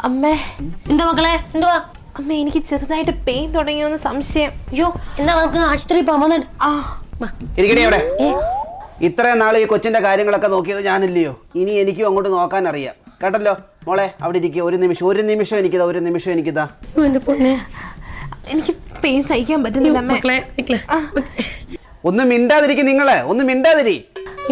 അമ്മേ, എന്താ മക്കളെ? എന്തുവാ അമ്മ? എനിക്ക് ചെറുതായിട്ട് പെയിൻ തുടങ്ങിയോന്ന് സംശയം. അയ്യോ, എന്നാ നമുക്ക് ആശുപത്രി പോവാൻ. ഇരിക്കണേ അവിടെ. ഇത്രയും നാൾ ഈ കൊച്ചിന്റെ കാര്യങ്ങളൊക്കെ നോക്കിയത് ഞാനില്ലയോ? ഇനി എനിക്കും അങ്ങോട്ട് നോക്കാൻ അറിയാം കേട്ടല്ലോ. മോളെ അവിടെ ഇരിക്കുക. ഒരു നിമിഷം എനിക്കിതാ. എനിക്ക് പെയിൻ സഹിക്കാൻ പറ്റുന്നില്ല അമ്മേ. ഒന്ന് മിണ്ടാതിരിക്കും നിങ്ങളെ, ഒന്ന് മിണ്ടാതിരി.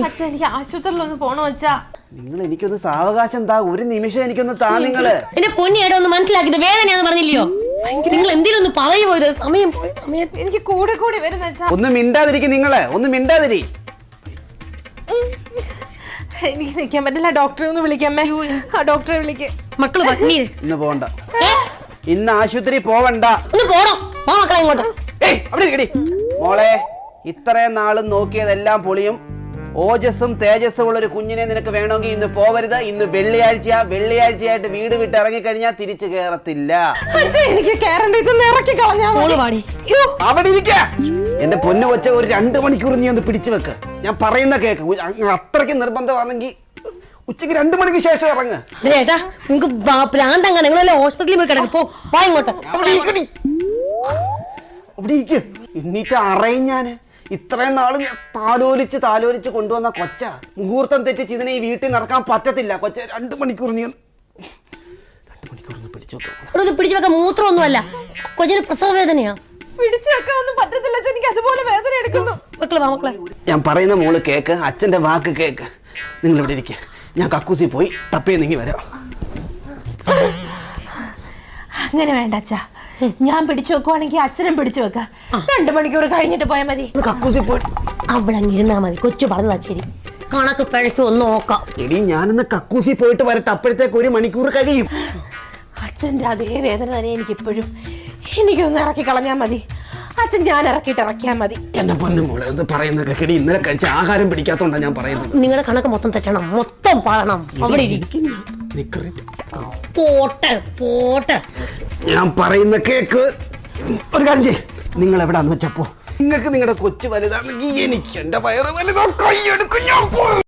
അച്ഛാ, എനിക്ക് ആശുപത്രിയിൽ ഒന്ന് പോണോ അച്ഛാ? നിങ്ങൾ എനിക്കൊന്ന് സാവകാശം താ, ഒരു നിമിഷം എനിക്കൊന്ന് താ. നിങ്ങള് എന്റെ പൊന്നിയേടെ ഒന്ന് മനസ്സിലാക്കിയത് വേദനയാന്ന് പറഞ്ഞില്ലയോ? നിങ്ങൾ എന്തെങ്കിലും ഒന്ന് പറയുമോ? സമയം എനിക്ക് കൂടി വരുന്ന അച്ഛാ. ഒന്ന് മിണ്ടാതിരിക്കും നിങ്ങളെ, ഒന്ന് മിണ്ടാതിരി. എനിക്ക് നിൽക്കാൻ പറ്റില്ല. ഡോക്ടറെ ഒന്ന് വിളിക്കാമേ. ഡോക്ടറെ വിളിക്ക്. മക്കള് ഇന്ന് പോണ്ട, ഇന്ന് ആശുപത്രി പോവണ്ട. ഒന്ന് പോണോ മക്കളെ ഇങ്ങോട്ട്. അവിടെ ഇരിക്കടി. മോളെ, ഇത്രയും നാളും നോക്കിയതെല്ലാം പൊളിയും. ഓജസ്സും തേജസ്സും ഉള്ള ഒരു കുഞ്ഞിനെ നിനക്ക് വേണമെങ്കിൽ ഇന്ന് പോവരുത്. ഇന്ന് വെള്ളിയാഴ്ചയായിട്ട് വീട് വിട്ട് ഇറങ്ങിക്കഴിഞ്ഞാൽ തിരിച്ചു കേറത്തില്ല. അവിടെ ഇരിക്ക. എന്റെ പൊന്നു കൊച്ച, ഒരു 2 മണിക്കൂർ നീ ഒന്ന് പിടിച്ചു വെക്ക്. ഞാൻ പറയുന്ന കേക്ക്. അത്രയ്ക്ക് നിർബന്ധമാണെങ്കിൽ ഉച്ചക്ക് 2 മണിക്ക് ശേഷം ഇറങ്ങ്. ഹോസ്പിറ്റലിൽ പോയി കിടക്കും. ഇങ്ങോട്ട് അവിടെ ഇരിക്കും. എന്നിട്ട് അറിയും ഞാൻ ഇത്രയും നാള് താലോലിച്ച് കൊണ്ടുവന്ന കൊച്ച മുഹൂർത്തം തെറ്റിച്ച് ഇതിനെ ഈ വീട്ടിൽ നടക്കാൻ പറ്റത്തില്ല. കൊച്ച 2 മണിക്കൂർ നീ 2 മണിക്കൂർ പിടിച്ചു വെക്കാൻ. മൂത്രമൊന്നുമല്ല, കൊച്ചിന് പ്രസവ വേദനയാ. പിടിച്ചു വെക്കാൻ ഒന്നും പറ്റത്തില്ല. എനിക്ക് അതുപോലെ വേദന എടുക്കുന്നു. മക്കളെ ഞാൻ പറയുന്ന മോള് കേക്ക്, അച്ഛന്റെ വാക്ക് കേക്ക്. നിങ്ങൾ ഇവിടെ ഇരിക്കുക. ഞാൻ കക്കൂസി പോയി തപ്പേ നീങ്ങി വരാം. അങ്ങനെ വേണ്ട അച്ഛാ. ഞാൻ പിടിച്ചു വെക്കുവാണെങ്കിൽ അച്ഛനും പിടിച്ചു വെക്കാം. 2 മണിക്കൂർ കഴിഞ്ഞിട്ട് പോയാൽ മതി. കക്കൂസി പോയി അവിടെ ഇരുന്നാ മതി. കൊച്ചു പറഞ്ഞാ ശരി. കണക്ക് പിഴച്ചു ഒന്ന് നോക്കാം. എടി, ഞാനിന്ന് കക്കൂസി പോയിട്ട് വരട്ടെ. അപ്പോഴത്തേക്ക് 1 മണിക്കൂർ കഴിയും. അച്ഛൻ്റെ അതേ വേദന തന്നെ എനിക്കിപ്പോഴും. എനിക്കൊന്ന് ഇറക്കി കളഞ്ഞാൽ മതി. അച്ഛൻ ഞാൻ ഇറക്കിയാൽ മതി. എന്റെ പൊന്നു മോളെ, ഇത് പറയുന്ന കേടി. ഇന്നലെ കഴിച്ച ആഹാരം പിടിക്കാത്തോണ്ടാ ഞാൻ പറയുന്നത്. നിങ്ങളുടെ കണക്ക് മൊത്തം തെറ്റണം, മൊത്തം പറയണം. അവിടെ പോട്ടെ. ഞാൻ പറയുന്ന കേക്ക്. ഒരു കാര്യം ചെയ്യ്. നിങ്ങൾ എവിടാന്ന് വെച്ചപ്പോ നിങ്ങൾക്ക് നിങ്ങളുടെ കൊച്ചു വലുതാണെങ്കിൽ എനിക്ക് എന്റെ വയറ് വലുതാ. കൈയെടുക്കും ഞാൻ.